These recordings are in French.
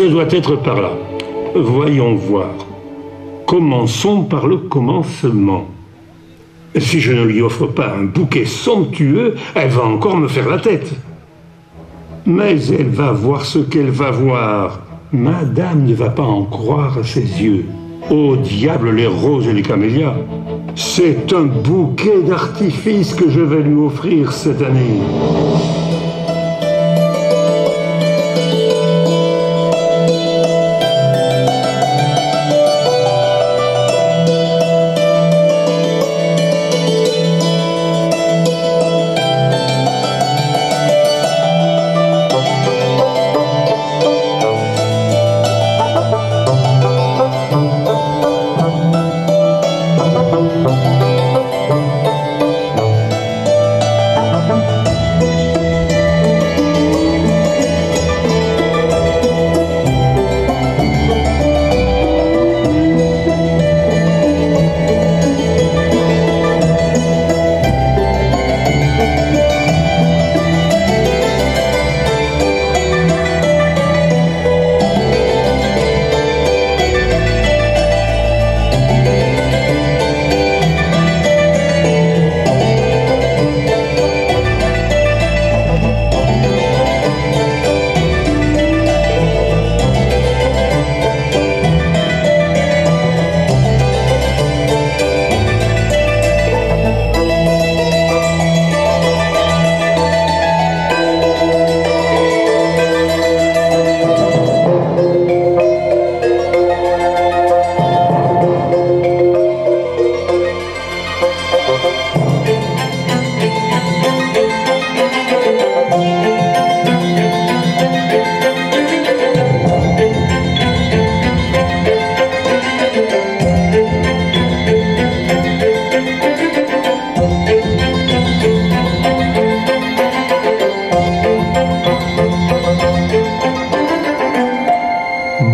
doit être par là. Voyons voir. Commençons par le commencement. Si je ne lui offre pas un bouquet somptueux, elle va encore me faire la tête. Mais elle va voir ce qu'elle va voir. Madame ne va pas en croire à ses yeux. Au diable les roses et les camélias. C'est un bouquet d'artifice que je vais lui offrir cette année.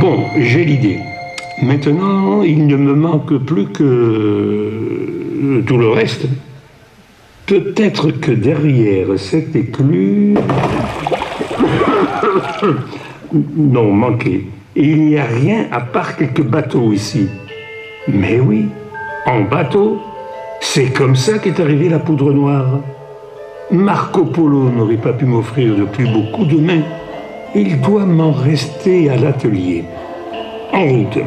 Bon, j'ai l'idée. Maintenant, il ne me manque plus que tout le reste. Peut-être que derrière cette écluse... Non, manqué. Il n'y a rien à part quelques bateaux ici. Mais oui, en bateau, c'est comme ça qu'est arrivée la poudre noire. Marco Polo n'aurait pas pu m'offrir de plus beaux coups de main. Il doit m'en rester à l'atelier. En route.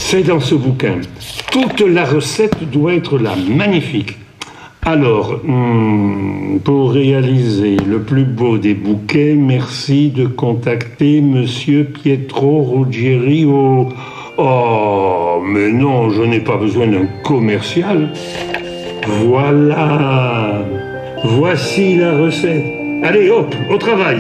C'est dans ce bouquin. Toute la recette doit être là, magnifique. Alors, pour réaliser le plus beau des bouquets, merci de contacter Monsieur Pietro Ruggieri au... Oh, mais non, je n'ai pas besoin d'un commercial. Voilà. Voici la recette. Allez, hop, au travail.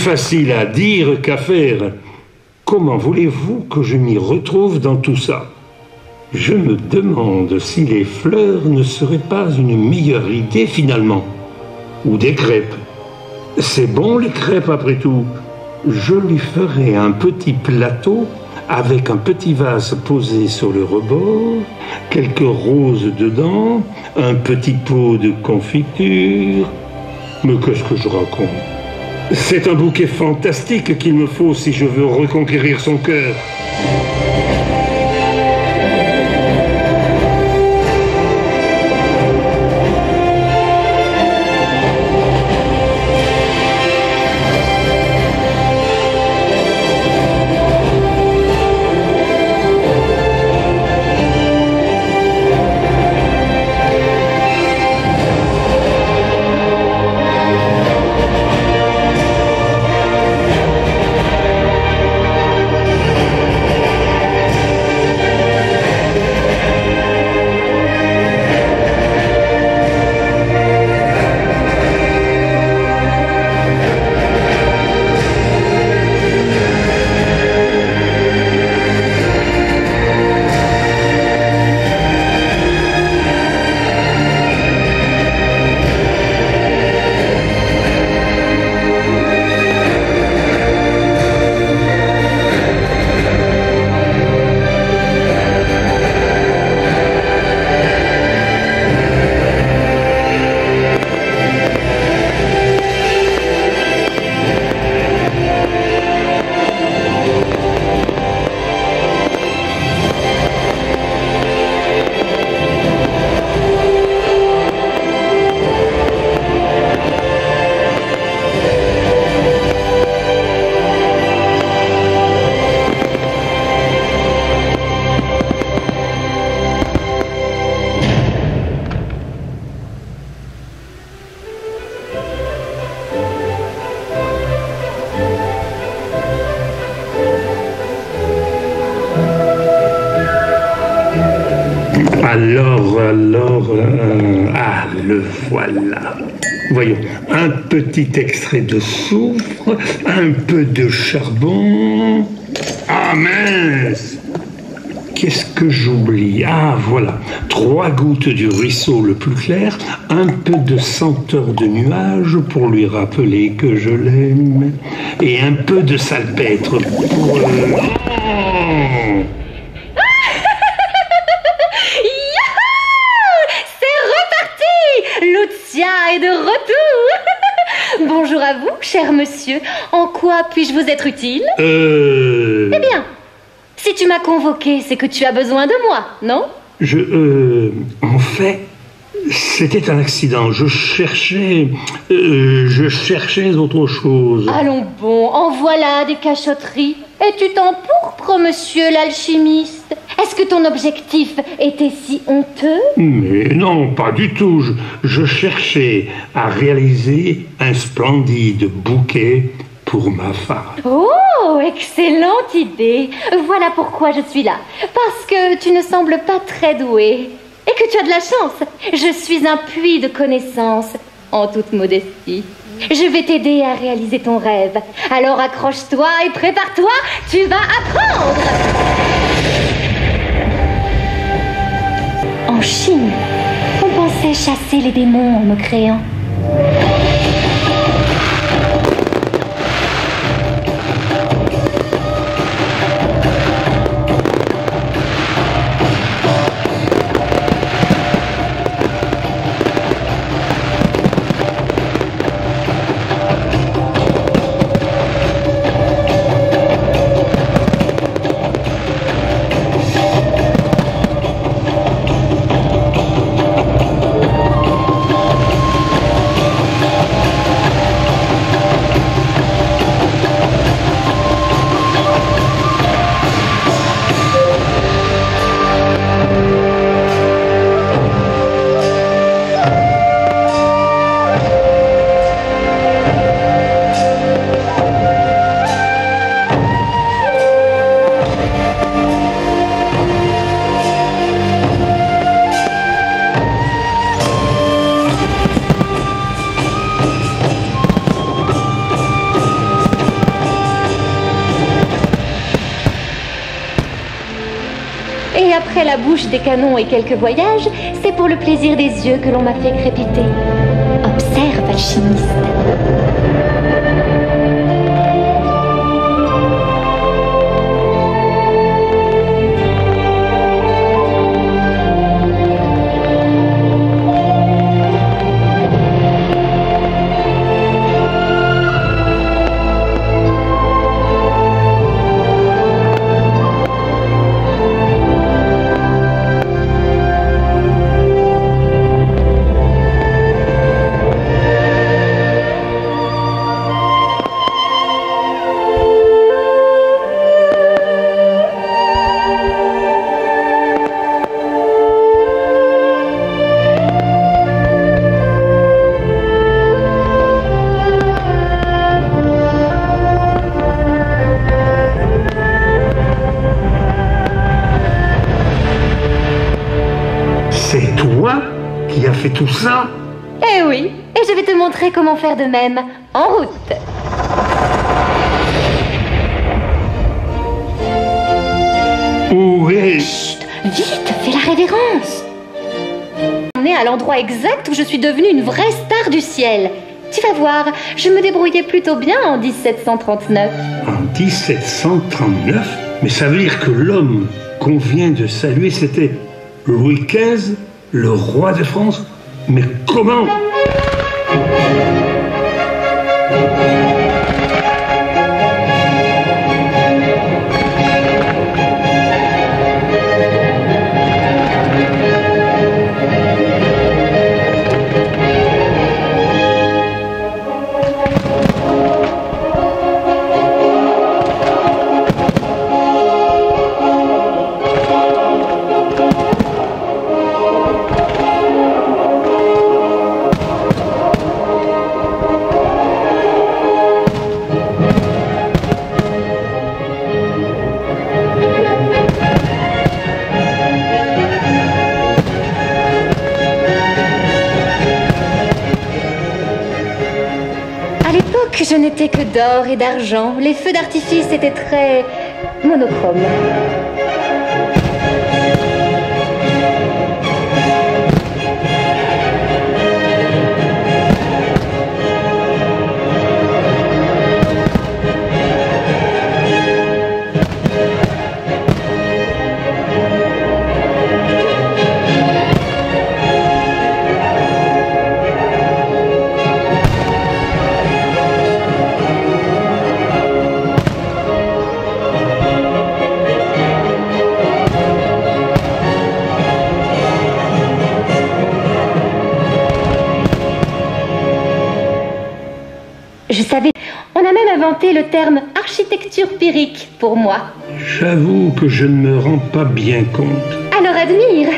facile à dire qu'à faire. Comment voulez-vous que je m'y retrouve dans tout ça? Je me demande si les fleurs ne seraient pas une meilleure idée finalement. Ou des crêpes. C'est bon les crêpes après tout. Je lui ferai un petit plateau avec un petit vase posé sur le rebord, quelques roses dedans, un petit pot de confiture. Mais qu'est-ce que je raconte? C'est un bouquet fantastique qu'il me faut si je veux reconquérir son cœur. Le voilà. Voyons, un petit extrait de soufre, un peu de charbon. Ah mince! Qu'est-ce que j'oublie? Ah voilà, 3 gouttes du ruisseau le plus clair, un peu de senteur de nuage pour lui rappeler que je l'aime, et un peu de salpêtre pour le... Oh! Lucia est de retour. Bonjour à vous, cher monsieur. En quoi puis-je vous être utile? Eh bien, si tu m'as convoqué, c'est que tu as besoin de moi, non? En fait, c'était un accident. Je cherchais autre chose. Allons bon, en voilà des cachotteries. Et tu t'empourpres, monsieur l'alchimiste. Est-ce que ton objectif était si honteux? Mais non, pas du tout. Je cherchais à réaliser un splendide bouquet pour ma femme. Oh, excellente idée. Voilà pourquoi je suis là. Parce que tu ne sembles pas très doué. Et que tu as de la chance. Je suis un puits de connaissances, en toute modestie. Je vais t'aider à réaliser ton rêve. Alors accroche-toi et prépare-toi, tu vas apprendre. En Chine, on pensait chasser les démons en me créant. Après la bouche des canons et quelques voyages, c'est pour le plaisir des yeux que l'on m'a fait crépiter. Observe, alchimiste. C'est toi qui as fait tout ça? Eh oui, et je vais te montrer comment faire de même. En route. Où est... Chut, vite, fais la révérence. On est à l'endroit exact où je suis devenue une vraie star du ciel. Tu vas voir, je me débrouillais plutôt bien en 1739. En 1739? Mais ça veut dire que l'homme qu'on vient de saluer, c'était Louis XV, le roi de France? Mais comment? Je n'étais que d'or et d'argent. Les feux d'artifice étaient très monochromes. Je savais. On a même inventé le terme architecture pyrrhique pour moi. J'avoue que je ne me rends pas bien compte. Alors admire.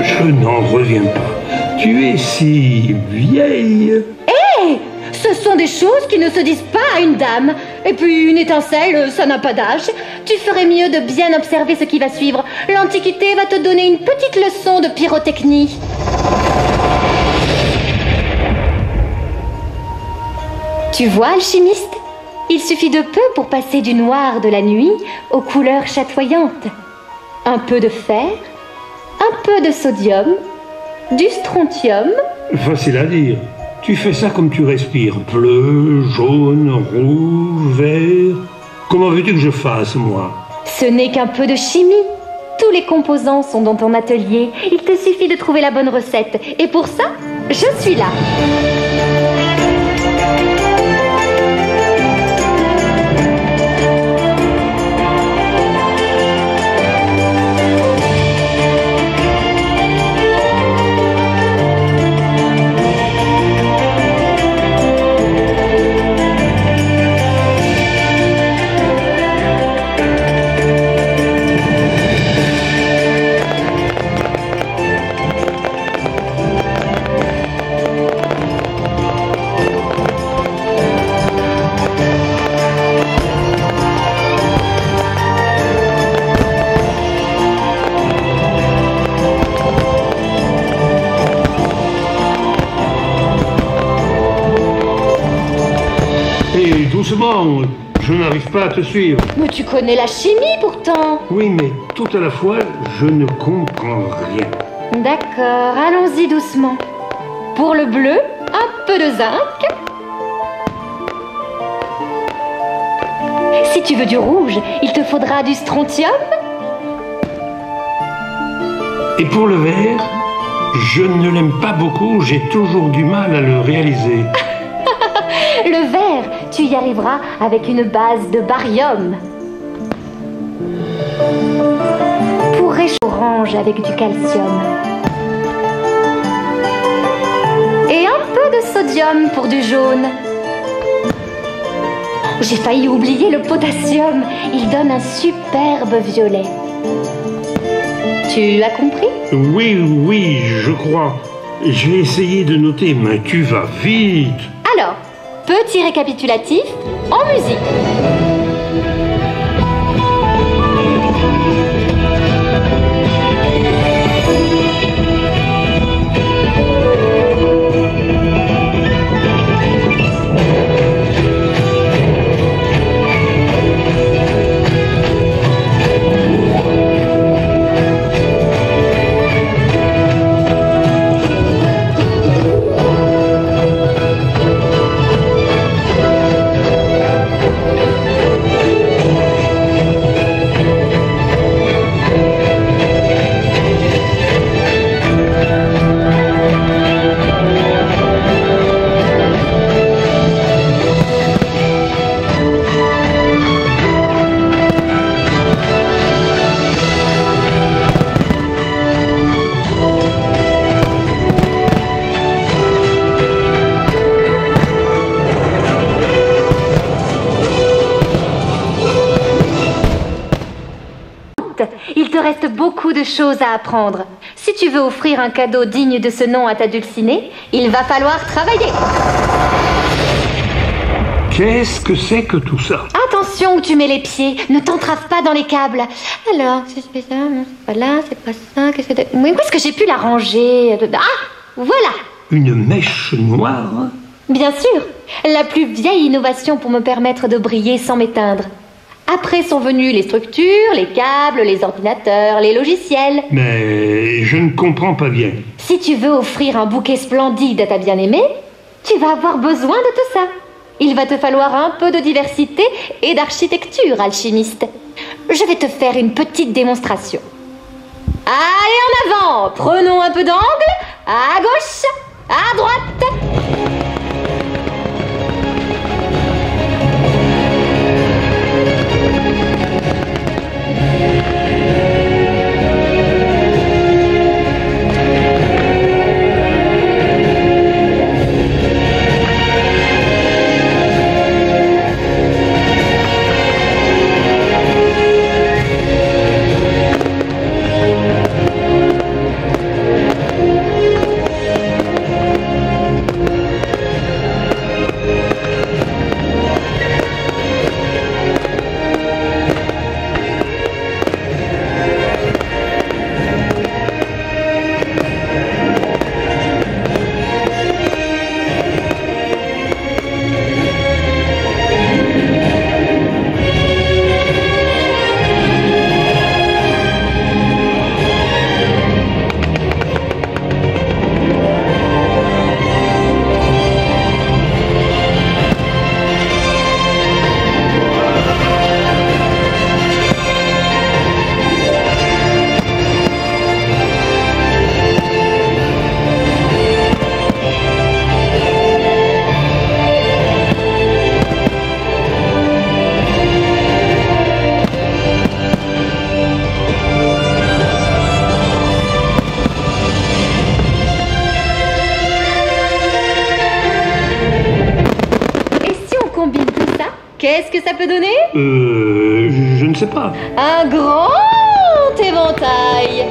Je n'en reviens pas. Tu es si vieille. Hé, ce sont des choses qui ne se disent pas à une dame. Et puis une étincelle, ça n'a pas d'âge. Tu ferais mieux de bien observer ce qui va suivre. L'Antiquité va te donner une petite leçon de pyrotechnie. Tu vois, alchimiste, il suffit de peu pour passer du noir de la nuit aux couleurs chatoyantes. Un peu de fer, un peu de sodium, du strontium. Facile à dire. Tu fais ça comme tu respires. Bleu, jaune, rouge, vert. Comment veux-tu que je fasse, moi? Ce n'est qu'un peu de chimie. Tous les composants sont dans ton atelier. Il te suffit de trouver la bonne recette. Et pour ça, je suis là. doucement, je n'arrive pas à te suivre. Mais tu connais la chimie pourtant. Oui, mais tout à la fois, je ne comprends rien. D'accord, allons-y doucement. Pour le bleu, un peu de zinc. Si tu veux du rouge, il te faudra du strontium. Et pour le vert, je ne l'aime pas beaucoup, j'ai toujours du mal à le réaliser. Le vert, tu y arriveras avec une base de barium. Pour réchauffer orange avec du calcium. Et un peu de sodium pour du jaune. J'ai failli oublier le potassium. Il donne un superbe violet. Tu as compris? Oui, je crois. J'ai essayé de noter, mais tu vas vite. Alors, petit récapitulatif en musique. Il te reste beaucoup de choses à apprendre. Si tu veux offrir un cadeau digne de ce nom à ta dulcinée, il va falloir travailler. Qu'est-ce que c'est que tout ça? Attention où tu mets les pieds, ne t'entrave pas dans les câbles. Alors, si je fais ça, non, c'est pas là, c'est pas ça, qu'est-ce que... Mais où est-ce que j'ai pu la ranger? Ah, voilà. Une mèche noire? Bien sûr, la plus vieille innovation pour me permettre de briller sans m'éteindre. Après sont venues les structures, les câbles, les ordinateurs, les logiciels. Mais je ne comprends pas bien. Si tu veux offrir un bouquet splendide à ta bien-aimée, tu vas avoir besoin de tout ça. Il va te falloir un peu de diversité et d'architecture, alchimiste. Je vais te faire une petite démonstration. Allez, en avant! Prenons un peu d'angle. À gauche, à droite. Qu'est-ce que ça peut donner? Je ne sais pas. Un grand éventail.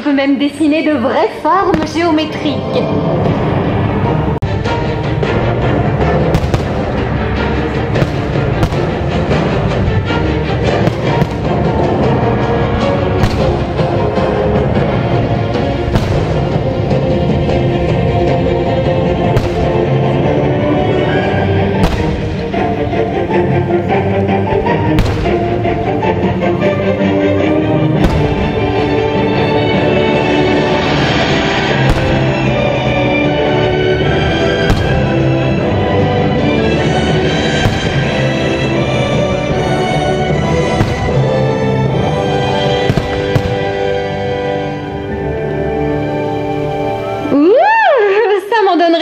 peux même dessiner de vraies formes géométriques.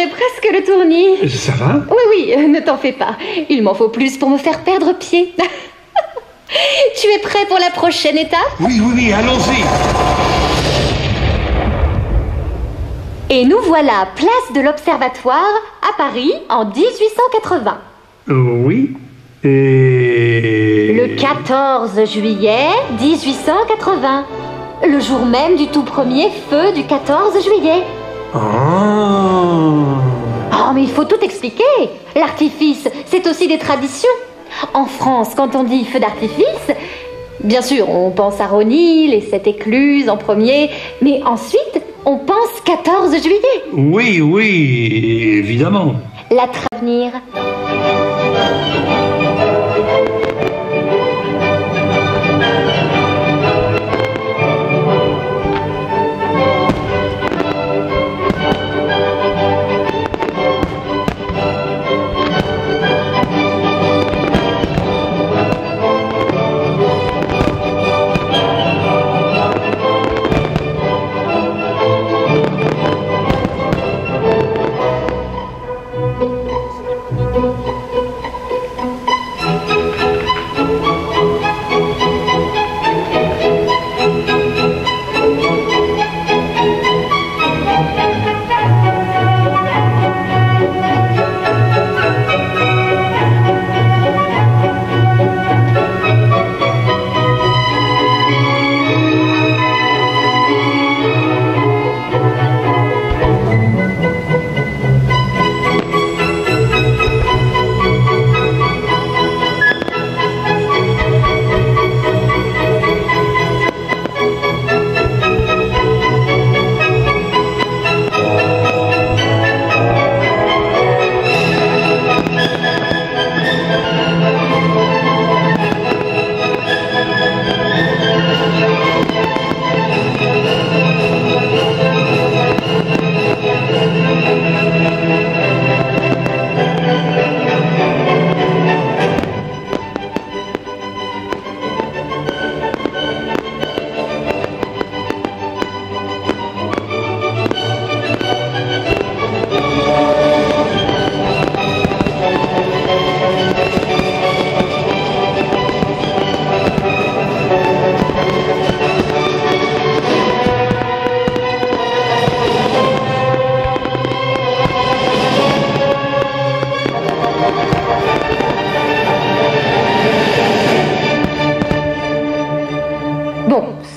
Presque le tournis. Ça va? Oui, ne t'en fais pas. Il m'en faut plus pour me faire perdre pied. Tu es prêt pour la prochaine étape? Oui, allons-y. Et nous voilà, place de l'Observatoire, à Paris, en 1880. Oui, et... Le 14 juillet 1880. Le jour même du tout premier feu du 14 juillet. Oh, mais il faut tout expliquer. L'artifice, c'est aussi des traditions. En France, quand on dit feu d'artifice, bien sûr, on pense à Rosny, les 7 écluses en premier, mais ensuite, on pense 14 juillet. Oui, évidemment. La travenir.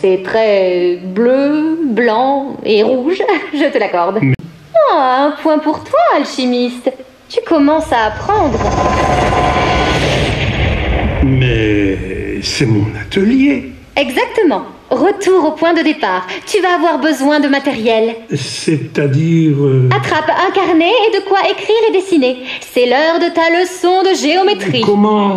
C'est très bleu, blanc et rouge, je te l'accorde. Ah, un point pour toi, alchimiste. Tu commences à apprendre. Mais c'est mon atelier. Exactement. Retour au point de départ. Tu vas avoir besoin de matériel. C'est-à-dire... Attrape un carnet et de quoi écrire et dessiner. C'est l'heure de ta leçon de géométrie. Comment...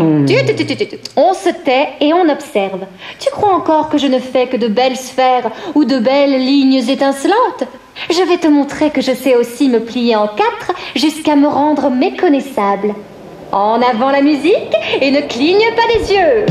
On se tait et on observe. Tu crois encore que je ne fais que de belles sphères ou de belles lignes étincelantes? Je vais te montrer que je sais aussi me plier en 4 jusqu'à me rendre méconnaissable. En avant la musique et ne cligne pas des yeux.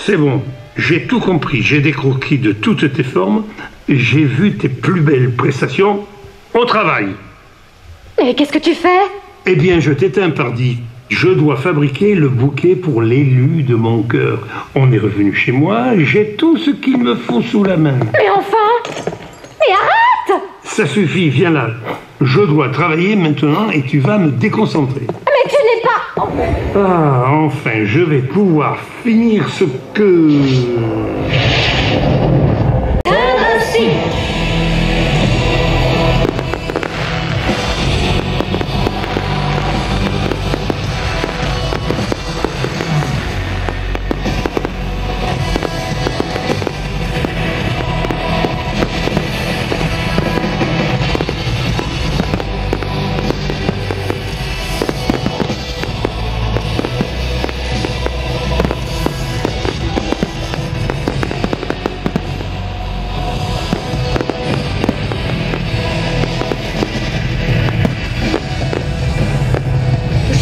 C'est bon, j'ai tout compris. J'ai des croquis de toutes tes formes. J'ai vu tes plus belles prestations. Au travail. Et qu'est-ce que tu fais? Eh bien, je t'éteins, pardi. Je dois fabriquer le bouquet pour l'élu de mon cœur. On est revenu chez moi, j'ai tout ce qu'il me faut sous la main. Mais enfin! Mais arrête! Ça suffit, viens là. Je dois travailler maintenant et tu vas me déconcentrer. Mais tu n'es pas... Ah, enfin, je vais pouvoir finir ce que... Ainsi.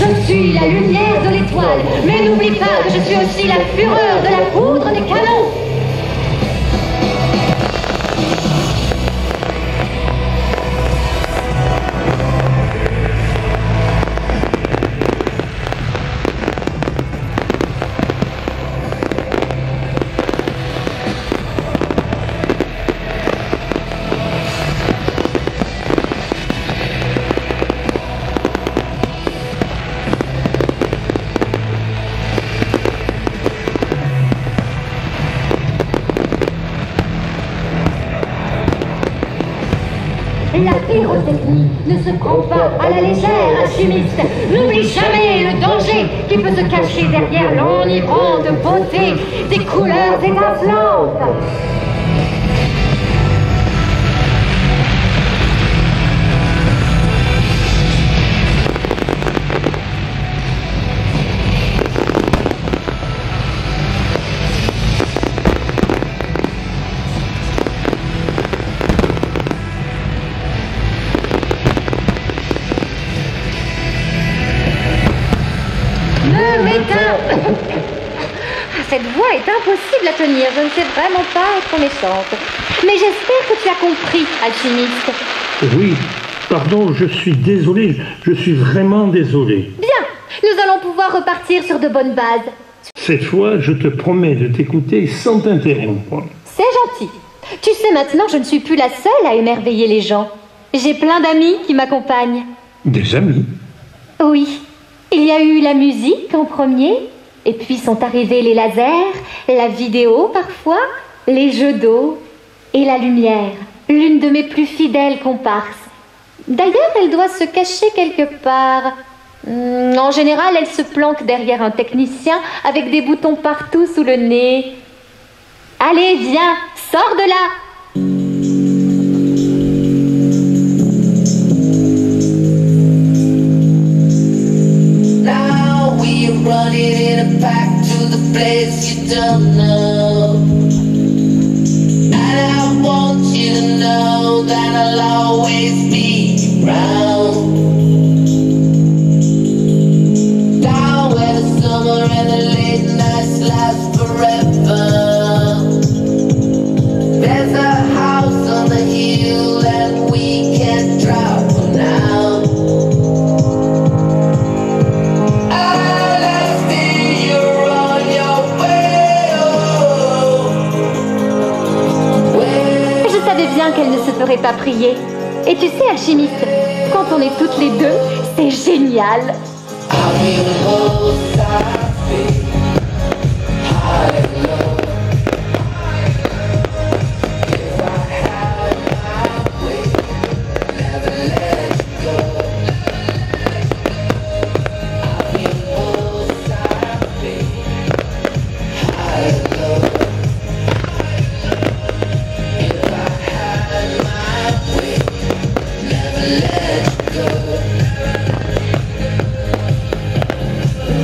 Je suis la lumière de l'étoile, mais n'oublie pas que je suis aussi la fureur de la poudre des canons. La pyrotechnie ne se prend pas à la légère, alchimiste. N'oublie jamais le danger qui peut se cacher derrière l'enivrante beauté des couleurs étincelantes. Cette voix est impossible à tenir, je ne sais vraiment pas être méchante. Mais j'espère que tu as compris, alchimiste. Oui, pardon, je suis désolé, je suis vraiment désolé. Bien, nous allons pouvoir repartir sur de bonnes bases. Cette fois, je te promets de t'écouter sans t'interrompre. C'est gentil. Tu sais, maintenant, je ne suis plus la seule à émerveiller les gens. J'ai plein d'amis qui m'accompagnent. Des amis? Oui. Il y a eu la musique en premier, et puis sont arrivés les lasers, la vidéo parfois, les jeux d'eau et la lumière, l'une de mes plus fidèles comparses. D'ailleurs, elle doit se cacher quelque part. En général, elle se planque derrière un technicien avec des boutons partout sous le nez. Allez, viens, sors de là! Running in a pack to the place you don't know. And I want you to know that I'll always be around. Down where the summer and the late nights last forever. There's a house on the hill and we can't drop for now. Qu'elle ne se ferait pas prier. Et tu sais, alchimiste, quand on est toutes les deux, c'est génial.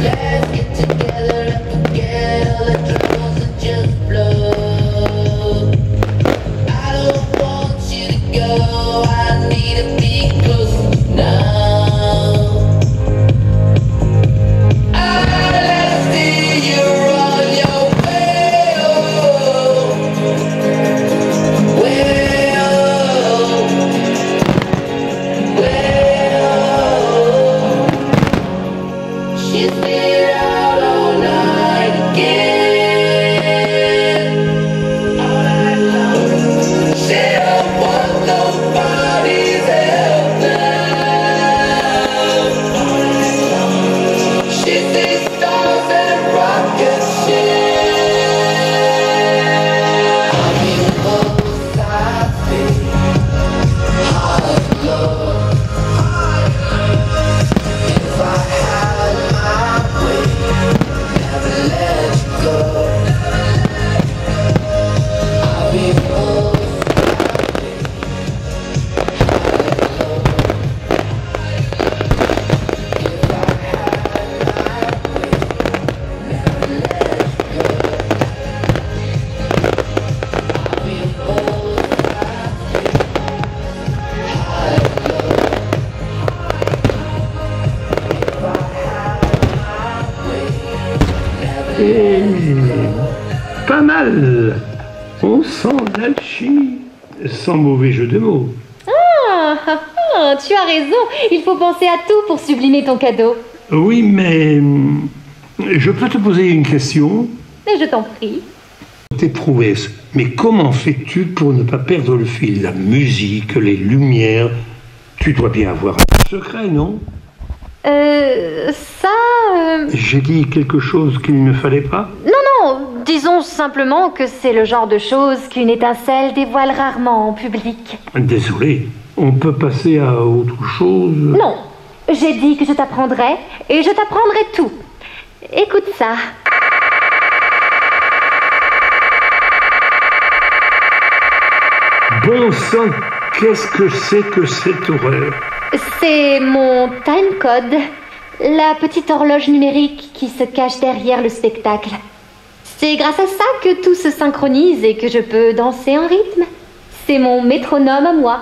Let's get together Pas mal. On sent l'alchimie, sans mauvais jeu de mots. Tu as raison. Il faut penser à tout pour sublimer ton cadeau. Oui, mais je peux te poser une question? Mais je t'en prie. Tes prouesses, mais comment fais-tu pour ne pas perdre le fil? La musique, les lumières, tu dois bien avoir un secret, non? J'ai dit quelque chose qu'il ne fallait pas? Non, disons simplement que c'est le genre de choses qu'une étincelle dévoile rarement en public. Désolé, on peut passer à autre chose? Non, j'ai dit que je t'apprendrai, et je t'apprendrai tout. Écoute ça. Bon sang, qu'est-ce que c'est que cette horreur? C'est mon timecode, la petite horloge numérique qui se cache derrière le spectacle. C'est grâce à ça que tout se synchronise et que je peux danser en rythme. C'est mon métronome à moi.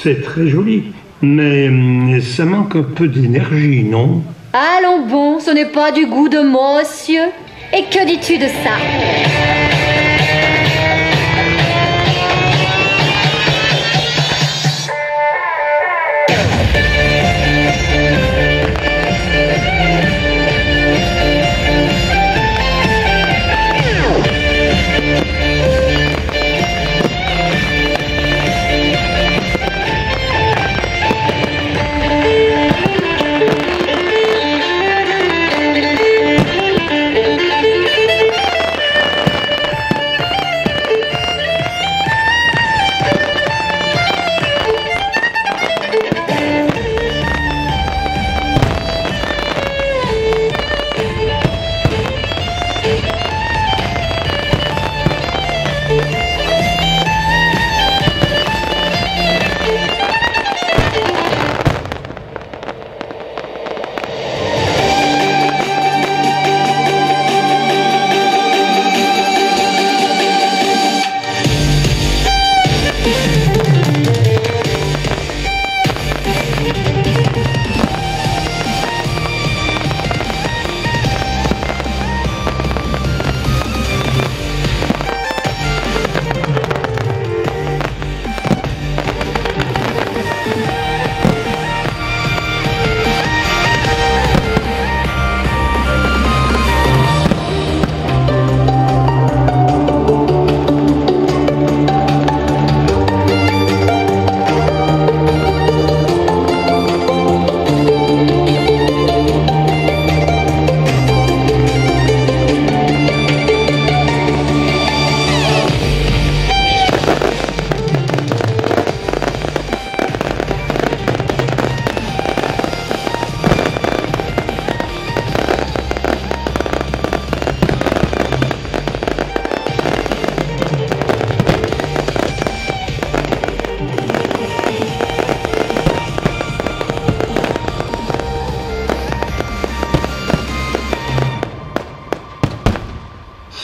C'est très joli, mais ça manque un peu d'énergie, non? Allons bon, ce n'est pas du goût de monsieur. Et que dis-tu de ça?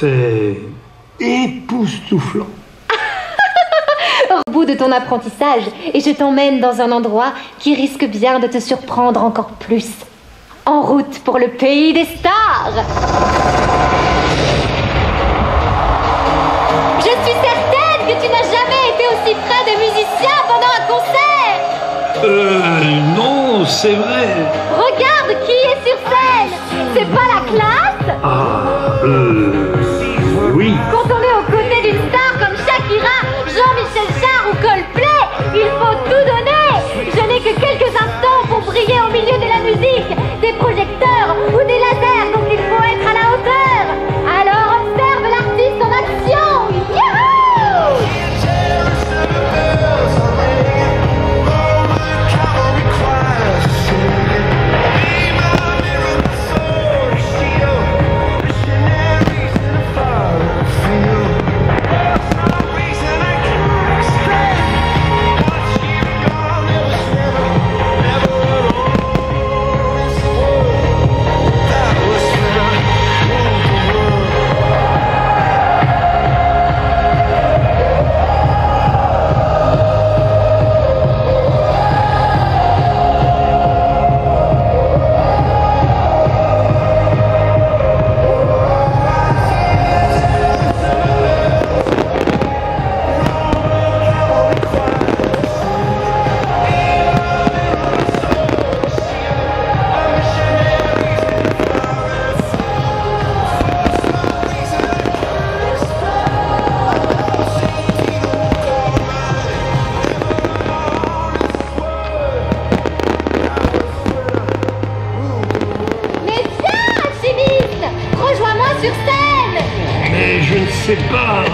C'est époustouflant. bout de ton apprentissage et je t'emmène dans un endroit qui risque bien de te surprendre encore plus. En route pour le pays des stars. Je suis certaine que tu n'as jamais été aussi près de musiciens pendant un concert. Non, c'est vrai. Regarde qui est sur scène. C'est pas la classe? Oui. Quand on est aux côtés d'une star comme Shakira, Jean-Michel Jarre ou Coldplay, il faut tout donner. Je n'ai que quelques instants pour briller au milieu de la musique, des projecteurs ou des lasers, donc il faut être à la hauteur. Alors observe l'artiste en action. Youhou! sais pas.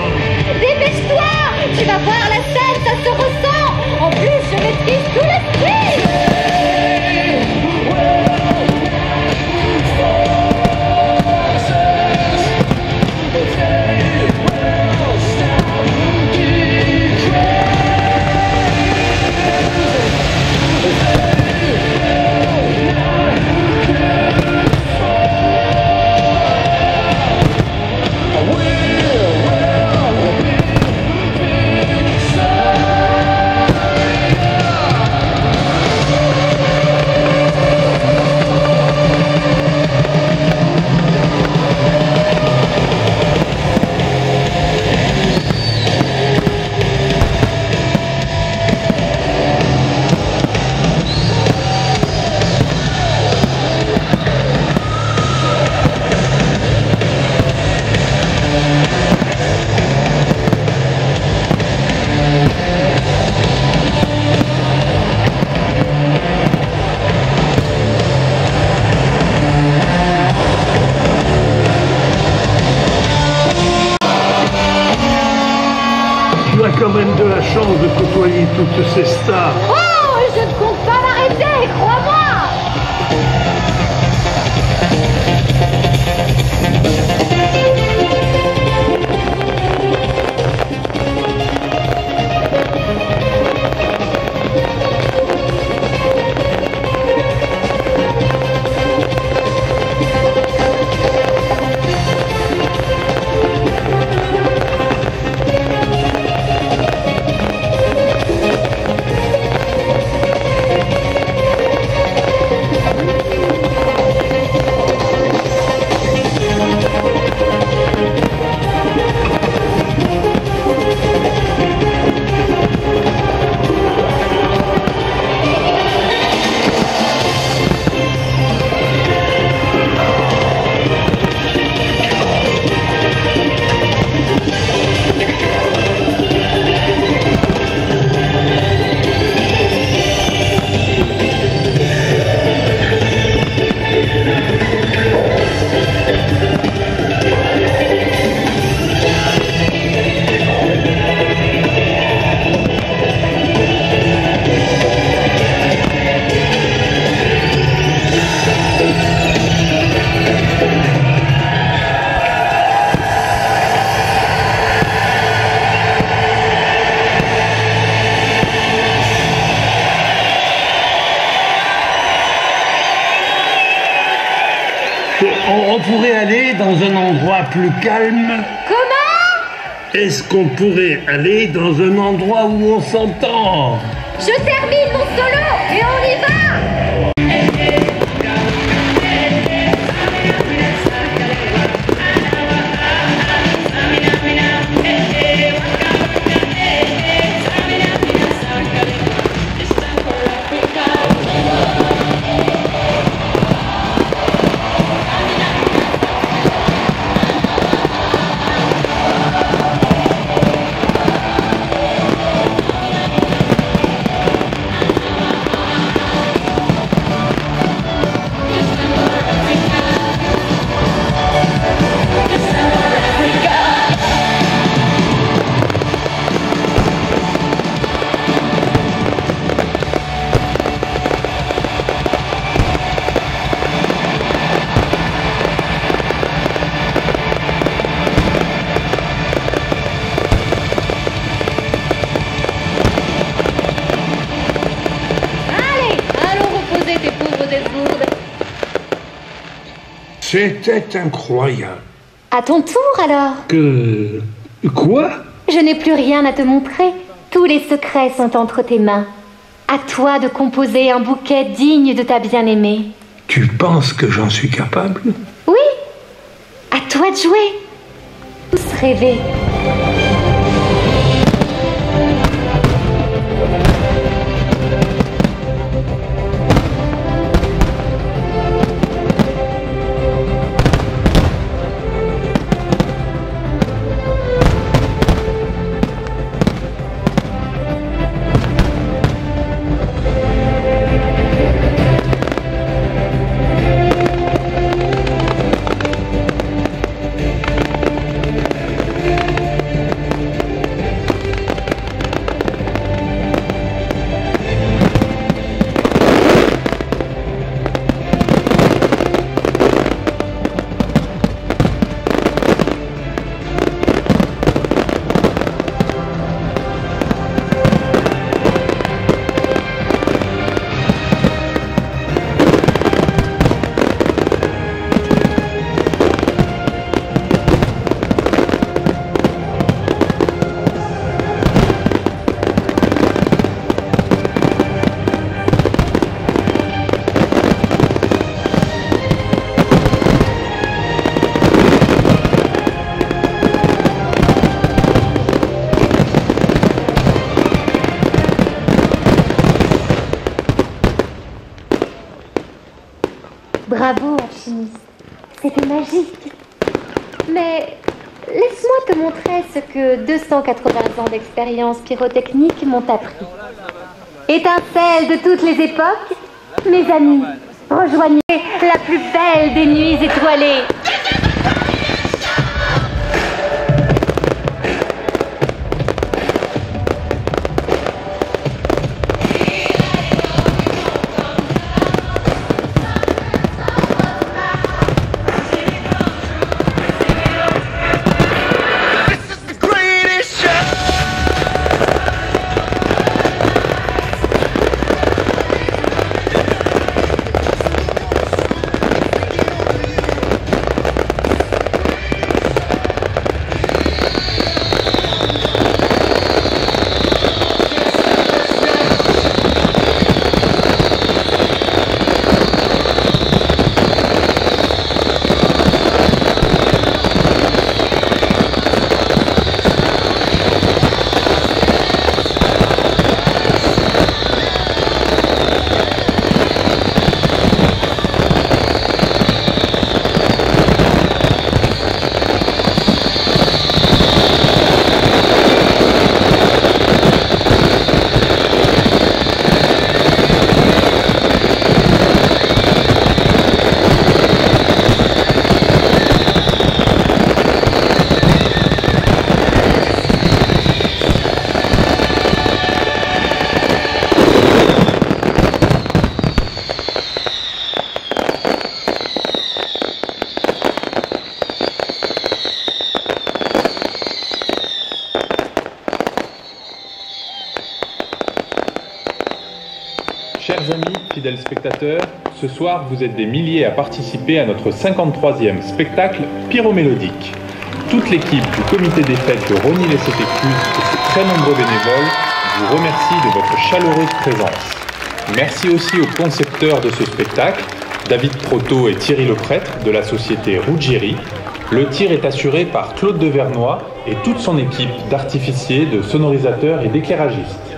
Dépêche-toi, tu vas voir la scène, ça se ressent. En plus, je maîtrise tout le style. Tu as quand même de la chance de côtoyer toutes ces stars. Oh, je ne compte pas m'arrêter, crois-moi. On pourrait aller dans un endroit plus calme. Comment? Est-ce qu'on pourrait aller dans un endroit où on s'entend? Je termine mon solo et on y va! C'était incroyable. À ton tour alors. Quoi? Je n'ai plus rien à te montrer. Tous les secrets sont entre tes mains. À toi de composer un bouquet digne de ta bien-aimée. Tu penses que j'en suis capable? Oui. À toi de jouer. Tous rêver. Bravo, alchimiste. C'était magique. Mais laisse-moi te montrer ce que 280 ans d'expérience pyrotechnique m'ont appris. Étincelles de toutes les époques, mes amis, rejoignez la plus belle des nuits étoilées. Chers amis, fidèles spectateurs, ce soir vous êtes des milliers à participer à notre 53e spectacle pyromélodique. toute l'équipe du comité des fêtes de Rosny-lès-Écluse et ses très nombreux bénévoles vous remercie de votre chaleureuse présence. Merci aussi aux concepteurs de ce spectacle, David Proto et Thierry Leprêtre de la société Ruggieri. Le tir est assuré par Claude Devernois et toute son équipe d'artificiers, de sonorisateurs et d'éclairagistes.